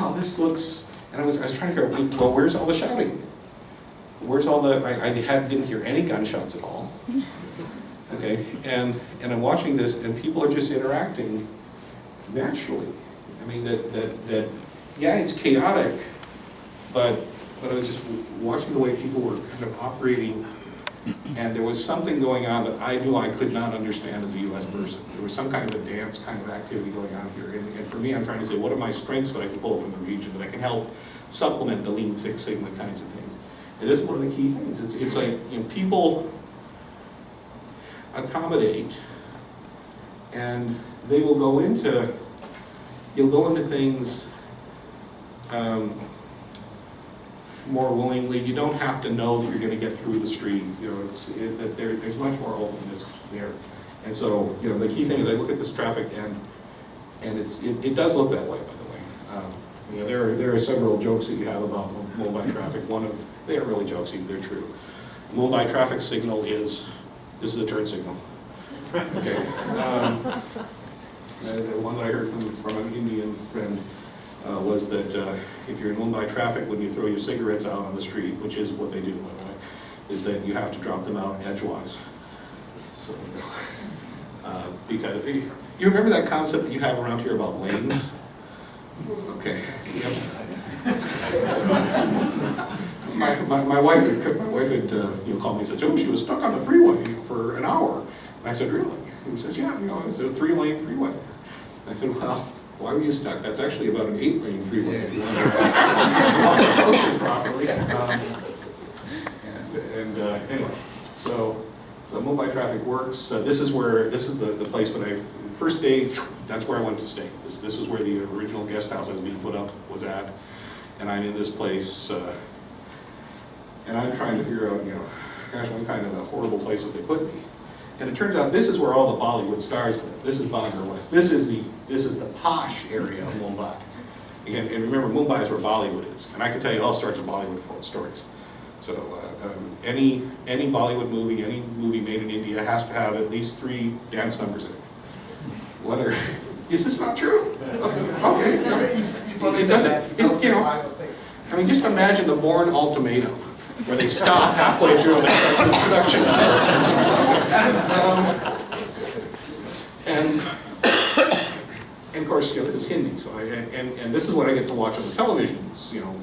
wow, this looks, and I was trying to figure out, well, where's all the shouting? Where's all the, didn't hear any gunshots at all. Okay, and I'm watching this, and people are just interacting naturally. I mean, that yeah, it's chaotic, but I was just watching the way people were kind of operating, and there was something going on that I knew I could not understand as a U.S. person. There was some kind of a dance kind of activity going on here, and for me, I'm trying to say, what are my strengths that I can pull from the region that I can help supplement the Lean Six Sigma kinds of things? And this is one of the key things. It's like, you know, people accommodate, and they will go into, you'll go into things more willingly. You don't have to know that you're going to get through the street. You know, there's much more openness there. And so, you know, the key thing is I look at this traffic, and it does look that way, by the way. You know, there are several jokes that you have about Mumbai traffic. They aren't really jokes, they're true. Mumbai traffic signal is, this is a turn signal. Okay. The one that I heard from an Indian friend was that if you're in Mumbai traffic, when you throw your cigarettes out on the street, which is what they do, by the way, is that you have to drop them out edgewise. So, because you remember that concept that you have around here about lanes? Okay. Yep. My wife had called me and said, "Joe, she was stuck on the freeway for an hour." And I said, "Really?" And he says, "Yeah, you know, it's a 3-lane freeway." And I said, "Well, why were you stuck? That's actually about an 8-lane freeway if you want to approach it properly." Anyway, so Mumbai traffic works. This is the place that first day, that's where I went to stay. This was where the original guest house I was being put up was at, and I'm in this place, and I'm trying to figure out, you know, gosh, what kind of a horrible place that they put me. And it turns out this is where all the Bollywood stars live. This is Bandra West. This is the posh area of Mumbai. And remember, Mumbai is where Bollywood is, and I can tell you all sorts of Bollywood stories. So any Bollywood movie, any movie made in India has to have at least 3 dance numbers in it. Whether is this not true? Okay. It doesn't. You know, I mean, just imagine the Bourne Ultimatum, where they stop halfway through and they start the production and of course, you know, this is Hindi, so and this is what I get to watch on the televisions. You know,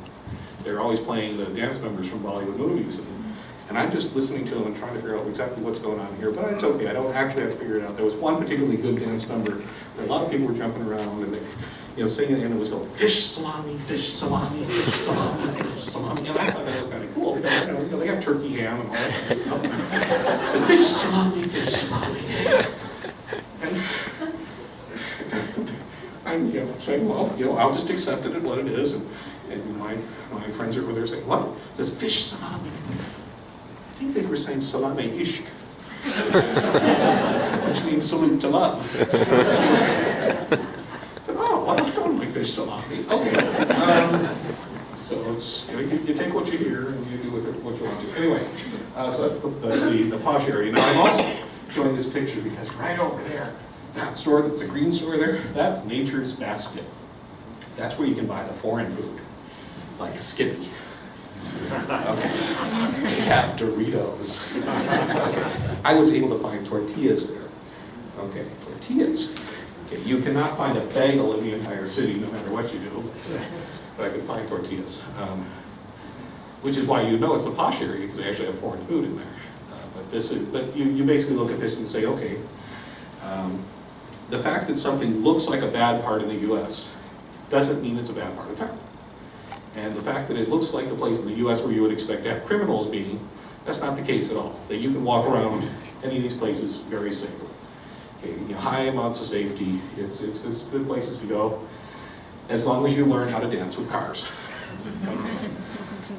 they're always playing the dance numbers from Bollywood movies, and I'm just listening to them and trying to figure out exactly what's going on here. But it's okay. I don't actually have to figure it out. There was one particularly good dance number that a lot of people were jumping around and they, you know, singing, and it was going fish salami, fish salami, fish salami, fish salami, and I thought that was kind of cool because, you know, they have turkey ham and all that kind of stuff. So fish salami, fish salami, and I'm, you know, saying, well, you know, I'll just accept it at what it is, and my friends are over there saying, what? This fish salami. I think they were saying salami ishq, which means salute to love. Oh, well, that sounds like fish salami. Okay. So it's, you know, you take what you hear and you do what you want to. Anyway, so that's the posh area. Now I'm also showing this picture because right over there, that store that's a green store there, that's Nature's Basket. That's where you can buy the foreign food, like Skippy. Okay. They have Doritos. I was able to find tortillas there. Okay, tortillas. Okay, you cannot find a bagel in the entire city, no matter what you do. But I could find tortillas, which is why you know it's the posh area because they actually have foreign food in there. But you basically look at this and say, okay, the fact that something looks like a bad part in the U.S. doesn't mean it's a bad part of town. And the fact that it looks like the place in the U.S. where you would expect to have criminals being, that's not the case at all. That you can walk around any of these places very safely. Okay, you know, high amounts of safety. It's good places to go, as long as you learn how to dance with cars. Okay.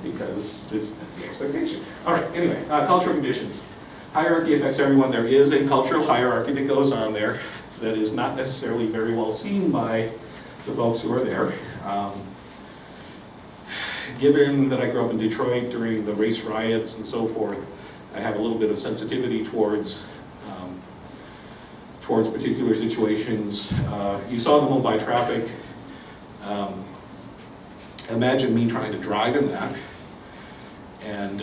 Because that's the expectation. All right. Anyway, cultural conditions. Hierarchy affects everyone. There is a cultural hierarchy that goes on there that is not necessarily very well seen by the folks who are there. Given that I grew up in Detroit during the race riots and so forth, I have a little bit of sensitivity towards particular situations. You saw the Mumbai traffic. imagine me trying to drive in that, and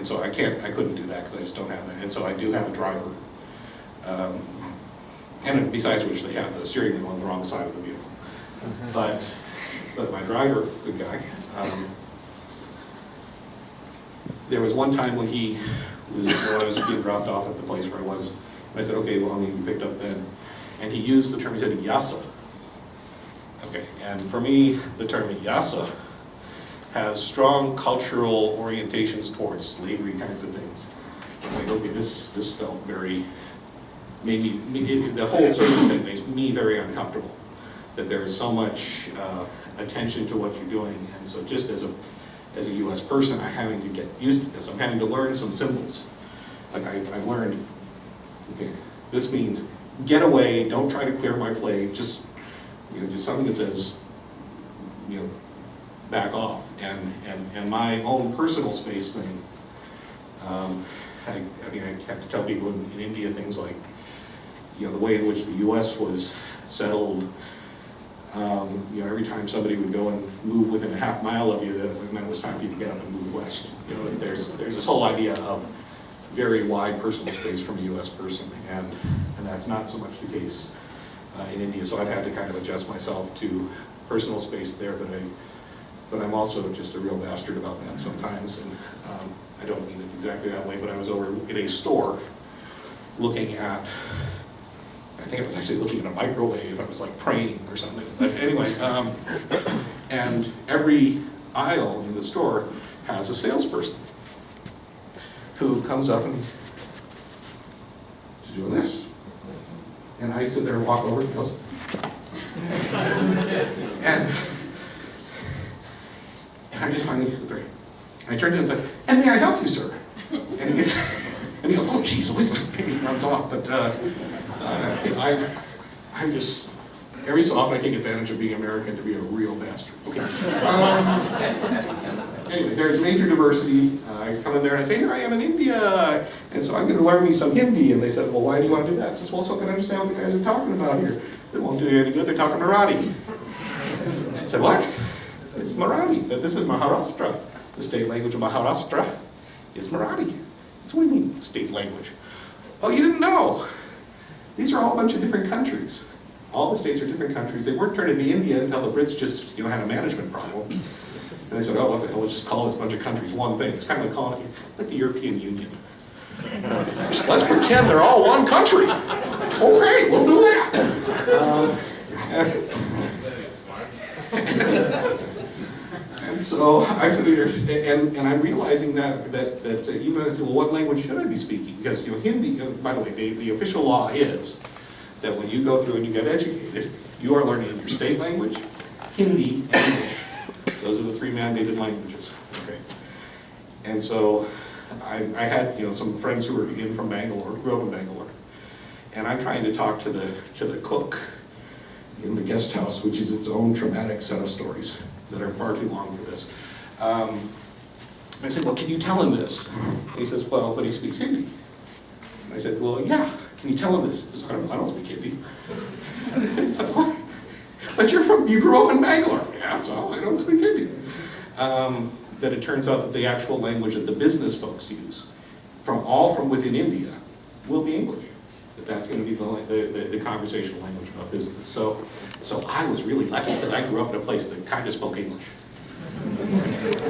so I couldn't do that because I just don't have that. And so I do have a driver, and besides which they have the steering wheel on the wrong side of the vehicle. But my driver, good guy. There was one time when I was being dropped off at the place where I was. I said, okay, well, I need to be picked up then. And he used the term, he said, yasa. Okay, and for me, the term yasa has strong cultural orientations towards slavery kinds of things. It's like, okay, this felt very, the whole certain thing makes me very uncomfortable. That there's so much attention to what you're doing, and so just as a U.S. person, I'm having to get used to this. I'm having to learn some symbols. Like I've learned, okay, this means get away, don't try to clear my plate, just something that says, back off. And my own personal space thing, I have to tell people in India things like, the way in which the U.S. was settled. Every time somebody would go and move within a half mile of you, that meant it was time for you to get up and move west. There's this whole idea of very wide personal space from a U.S. person, and that's not so much the case in India. So I've had to kind of adjust myself to personal space there, but I'm also just a real bastard about that sometimes, and I don't mean it exactly that way, but I was over in a store looking at, I think I was actually looking at a microwave. I was like praying or something. But anyway, and every aisle in the store has a salesperson who comes up and is doing this. And I sit there and walk over and goes, and I just find this great. And I turned to him and said, "And may I help you, sir?" And he goes, "Oh, geez, he runs off." But I'm just, every so often I take advantage of being American to be a real bastard. Okay. Anyway, there's major diversity. I come in there and I say, here I am in India, and so I'm going to learn me some Hindi. And they said, well, why do you want to do that? I says, well, so I can understand what the guys are talking about here. It won't do you any good, they're talking Marathi. I said, what? It's Marathi. This is Maharashtra. The state language of Maharashtra is Marathi. That's what do you mean, state language? Oh, you didn't know? These are all a bunch of different countries. All the states are different countries. They weren't turned into India until the Brits just had a management problem. And they said, oh, what the hell, we'll just call this bunch of countries one thing. It's kind of like calling it, it's like the European Union. Let's pretend they're all one country. Okay, we'll do that. And so I said, and I'm realizing that even as, well, what language should I be speaking? Because Hindi, by the way, the official law is that when you go through and you get educated, you are learning your state language, Hindi, and English. Those are the three mandated languages. Okay. And so I had some friends who were in from Bangalore, grew up in Bangalore, and I'm trying to talk to the cook in the guest house, which is its own traumatic set of stories that are far too long for this. I said, well, can you tell him this? And he says, well, but he speaks Hindi. And I said, well, yeah, can you tell him this? He says, I don't speak Hindi. I said, what? But you grew up in Bangalore. Yeah, so I don't speak Hindi. That it turns out that the actual language that the business folks use, from within India, will be English. That's going to be the conversational language about business. So I was really lucky because I grew up in a place that kind of spoke English.